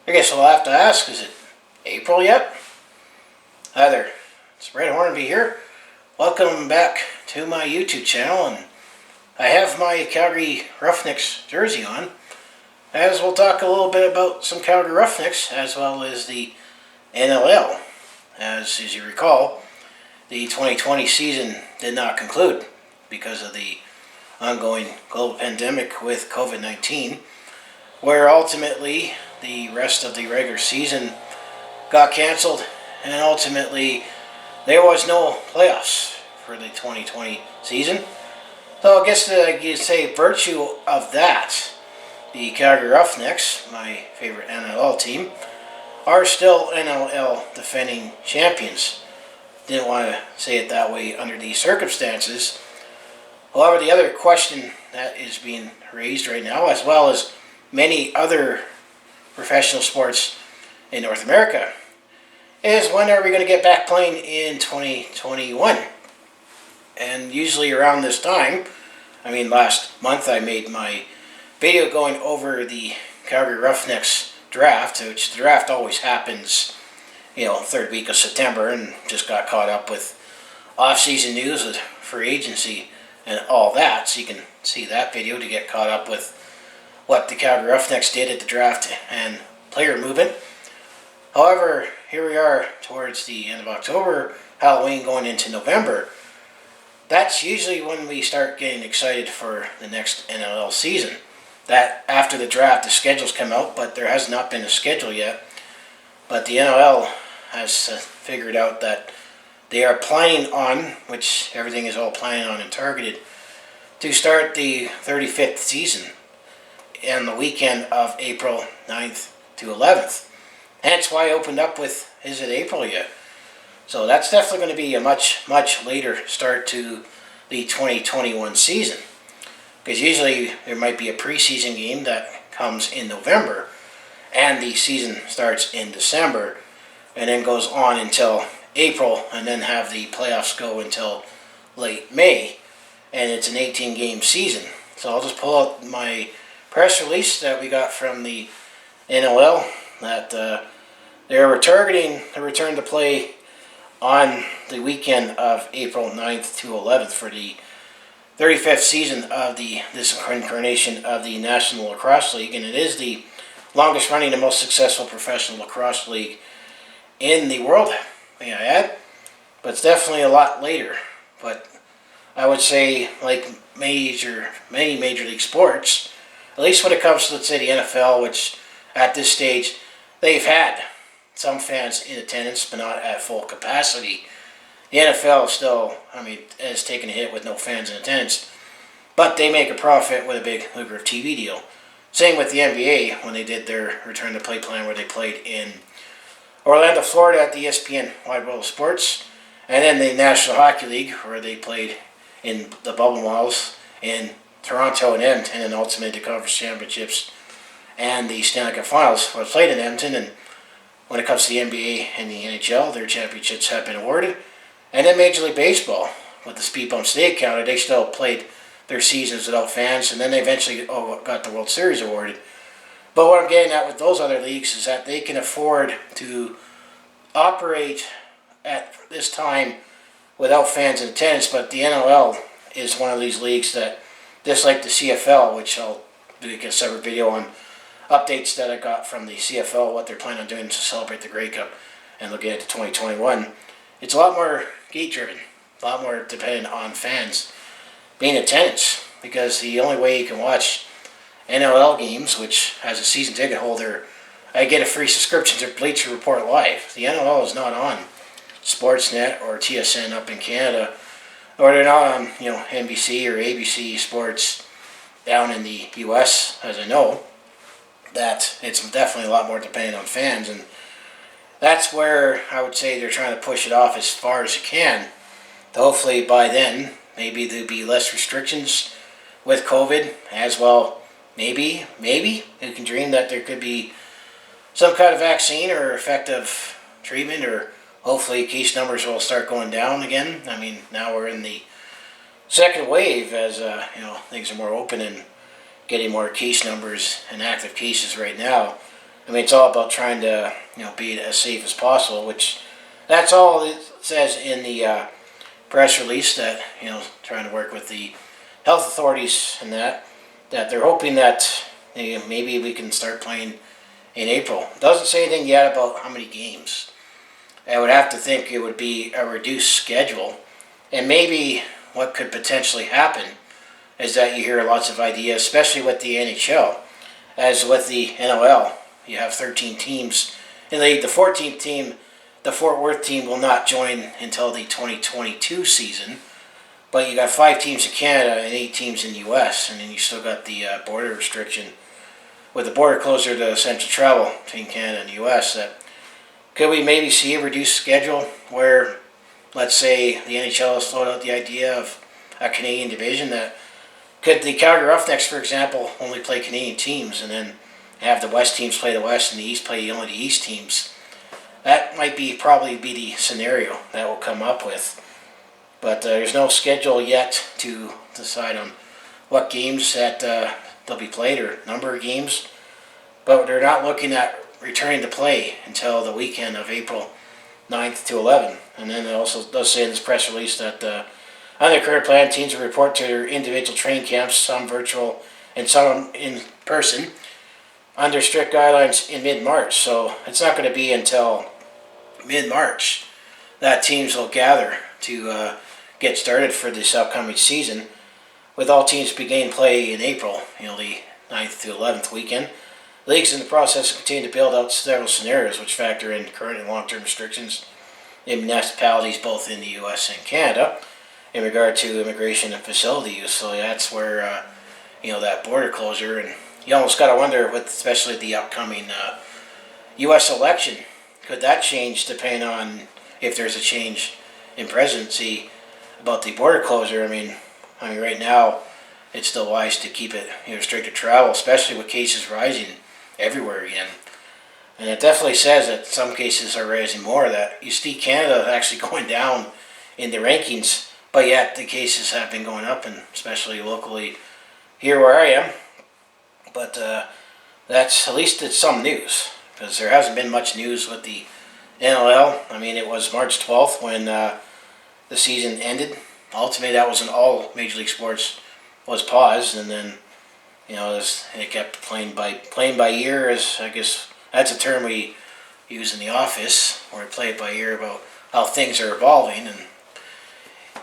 I guess I'll have to ask, is it April yet? Hi there, it's Red Hornby here. Welcome back to my YouTube channel, and I have my Calgary Roughnecks jersey on, as we'll talk a little bit about some Calgary Roughnecks as well as the NLL. As you recall, the 2020 season did not conclude because of the ongoing global pandemic with COVID-19, where ultimately the rest of the regular season got cancelled, and ultimately there was no playoffs for the 2020 season. So I guess you could say virtue of that, the Calgary Roughnecks, my favorite NLL team, are still NLL defending champions. Didn't want to say it that way under these circumstances. However, the other question that is being raised right now, as well as many other professional sports in North America, is when are we going to get back playing in 2021? And usually around this time, last month I made my video going over the Calgary Roughnecks draft, which the draft always happens, third week of September, and just got caught up with off-season news with free agency and all that, so you can see that video to get caught up with what the Calgary Roughnecks did at the draft and player movement. However, here we are towards the end of October, Halloween going into November. That's usually when we start getting excited for the next NLL season. That after the draft, the schedules come out, but there has not been a schedule yet. But the NLL has figured out that they are planning on, which everything is all planning on and targeted, to start the 35th season in the weekend of April 9th to 11th. Hence why I opened up with, is it April yet? So that's definitely going to be a much, much later start to the 2021 season. Because usually there might be a preseason game that comes in November, and the season starts in December, and then goes on until April, and then have the playoffs go until late May, and it's an 18-game season. So I'll just pull out my press release that we got from the NLL that they were targeting the return to play on the weekend of April 9th to 11th for the 35th season of this incarnation of the National Lacrosse League, and it is the longest running and most successful professional lacrosse league in the world, may I add. But it's definitely a lot later. But I would say, like many major league sports, at least when it comes to, let's say, the NFL, which at this stage they've had some fans in attendance, but not at full capacity. The NFL still, has taken a hit with no fans in attendance, but they make a profit with a big lucrative TV deal. Same with the NBA when they did their return to play plan, where they played in Orlando, Florida at the ESPN Wide World of Sports, and then the National Hockey League, where they played in the Bubble Malls in Toronto and Edmonton, and ultimately the Conference Championships and the Stanley Cup Finals were played in Edmonton. And when it comes to the NBA and the NHL, their championships have been awarded. And then Major League Baseball, with the speed bumps they counted, they still played their seasons without fans, and then they eventually got the World Series awarded. But what I'm getting at with those other leagues is that they can afford to operate at this time without fans in attendance, but the NLL is one of these leagues that, just like the CFL, which I'll do a separate video on, updates that I got from the CFL, what they're planning on doing to celebrate the Grey Cup and looking at the 2021. It's a lot more gate-driven, a lot more dependent on fans being in attendance, because the only way you can watch NLL games, which as a season ticket holder, I get a free subscription to Bleacher Report Live. The NLL is not on Sportsnet or TSN up in Canada, or they're not on NBC or ABC Sports down in the US, as I know. That it's definitely a lot more dependent on fans, and that's where I would say they're trying to push it off as far as it can. Hopefully by then, maybe there'll be less restrictions with COVID as well. Maybe, you can dream that there could be some kind of vaccine or effective treatment, or hopefully case numbers will start going down again. Now we're in the second wave as things are more open and getting more case numbers and active cases right now. I mean, it's all about trying to be as safe as possible, which that's all it says in the press release, that trying to work with the health authorities and that they're hoping that maybe we can start playing in April. It doesn't say anything yet about how many games. I would have to think it would be a reduced schedule, and maybe what could potentially happen is that you hear lots of ideas, especially with the NHL, as with the NLL. You have 13 teams in the league. The 14th team, the Fort Worth team, will not join until the 2022 season. But you got 5 teams in Canada and 8 teams in the U.S., and then you still got the border restriction with the border closer to essential travel between Canada and the U.S. That could we maybe see a reduced schedule where, let's say, the NHL has thrown out the idea of a Canadian division, that could the Calgary Roughnecks, for example, only play Canadian teams, and then have the West teams play the West and the East play only the East teams? That might probably be the scenario that we'll come up with. But there's no schedule yet to decide on what games that they'll be played or number of games. But they're not looking at returning to play until the weekend of April 9th to 11th. And then it also does say in this press release that on their current plan, teams will report to their individual training camps, some virtual and some in person, under strict guidelines in mid-March. So it's not going to be until mid-March that teams will gather to get started for this upcoming season, with all teams beginning play in April, the 9th to 11th weekend. The league's in the process of continuing to build out several scenarios which factor in current and long-term restrictions in municipalities both in the U.S. and Canada in regard to immigration and facility use. So that's where, that border closure, and you almost got to wonder, with especially the upcoming U.S. election, could that change depending on if there's a change in presidency about the border closure? I mean, right now it's still wise to keep it restricted travel, especially with cases rising everywhere again. And it definitely says that some cases are rising more, that you see Canada actually going down in the rankings, but yet the cases have been going up, and especially locally here where I am. But that's, at least it's some news, because there hasn't been much news with the NLL. I mean, it was March 12th when the season ended. Ultimately, that was when all Major League Sports was paused, and then it kept playing by ear, as I guess that's a term we use in the office, where we play it by ear about how things are evolving. And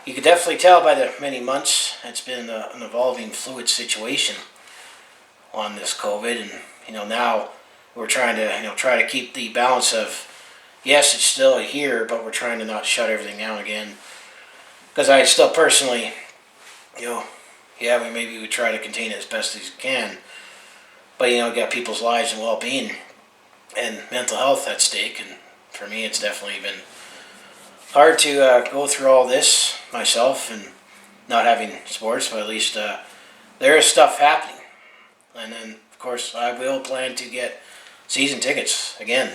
you could definitely tell by the many months it's been an evolving, fluid situation on this COVID. And now we're trying to keep the balance of, yes, it's still here, but we're trying to not shut everything down again. Because I still personally, maybe we try to contain it as best as we can, but we got people's lives and well-being and mental health at stake. And for me, it's definitely been hard to go through all this myself, and not having sports, but at least there is stuff happening. And then, of course, I will plan to get season tickets again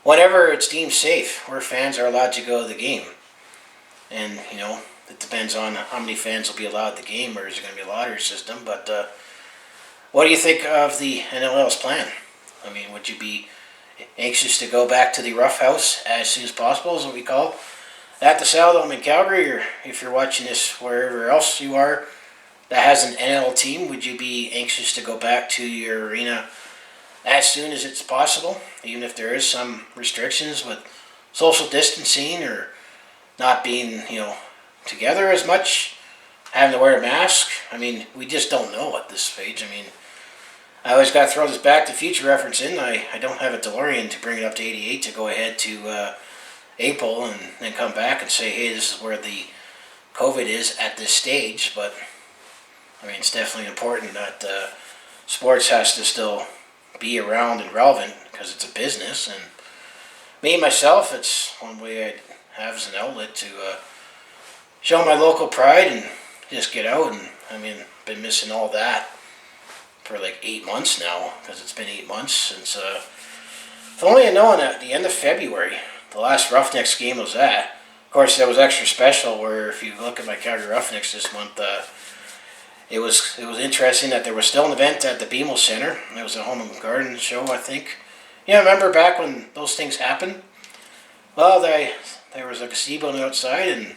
whenever it's deemed safe, where fans are allowed to go to the game. And it depends on how many fans will be allowed at the game, or is it going to be a lottery system? But what do you think of the NLL's plan? I mean, would you be anxious to go back to the Rough House as soon as possible, is what we call, at the Saddledome in Calgary? Or if you're watching this wherever else you are that has an NL team, would you be anxious to go back to your arena as soon as it's possible, even if there is some restrictions with social distancing or not being, together as much, having to wear a mask? I mean, we just don't know at this stage. I mean, I always got to throw this Back to Future reference in. I don't have a DeLorean to bring it up to 88 to go ahead to April and then come back and say, hey, this is where the COVID is at this stage. But I mean, it's definitely important that sports has to still be around and relevant, because it's a business. And me, myself, it's one way I have as an outlet to show my local pride and just get out. And I mean, been missing all that for like 8 months now, because it's been 8 months since if only I'd known at the end of February the last Roughnecks game was at. Of course, that was extra special, where if you look at my Calgary Roughnecks this month, it was interesting that there was still an event at the BMO Center. It was a home and garden show, I think, You know, remember back when those things happened? Well, there was a gazebo on the outside, and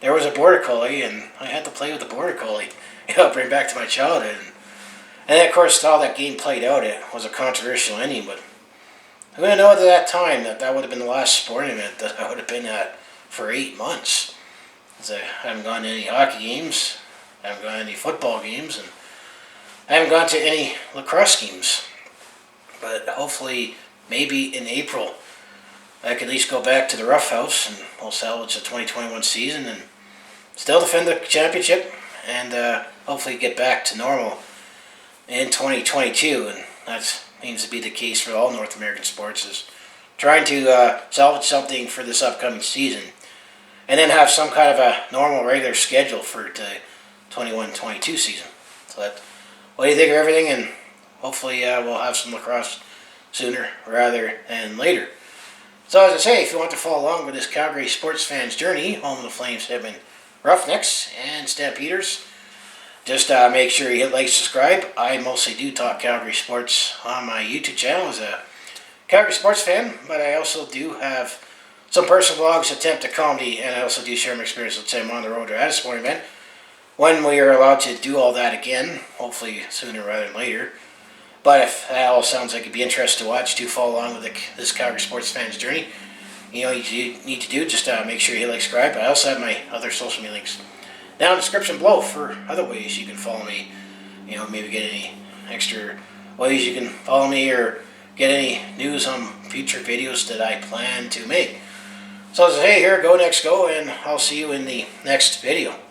there was a border collie, and I had to play with the border collie. You know, bring back to my childhood. And then, of course, how that game played out, it was a controversial ending, but I'm going to know at that time that would have been the last sporting event that I would have been at for 8 months. As I haven't gone to any hockey games, I haven't gone to any football games, and I haven't gone to any lacrosse games. But hopefully, maybe in April, I can at least go back to the Rough House and we'll salvage the 2021 season and still defend the championship and hopefully get back to normal in 2022. And that seems to be the case for all North American sports, is trying to salvage something for this upcoming season and then have some kind of a normal regular schedule for the 21-22 season. So what do you think of everything? And hopefully we'll have some lacrosse sooner rather than later. So as I say, if you want to follow along with this Calgary sports fan's journey, home of the Flames have been Roughnecks and Stampeders, just make sure you hit like, subscribe. I mostly do talk Calgary sports on my YouTube channel as a Calgary sports fan, but I also do have some personal vlogs, attempt at comedy, and I also do share my experience with Tim on the road or at a sporting event when we are allowed to do all that again, hopefully sooner rather than later. But if that all sounds like it'd be interesting to watch, do follow along with this Calgary sports fan's journey. You know what you need to do, just make sure you hit like, subscribe. I also have my other social media links down in the description below for other ways you can follow me. You know, maybe get any extra ways you can follow me or get any news on future videos that I plan to make. So as I say here, go Next Go, and I'll see you in the next video.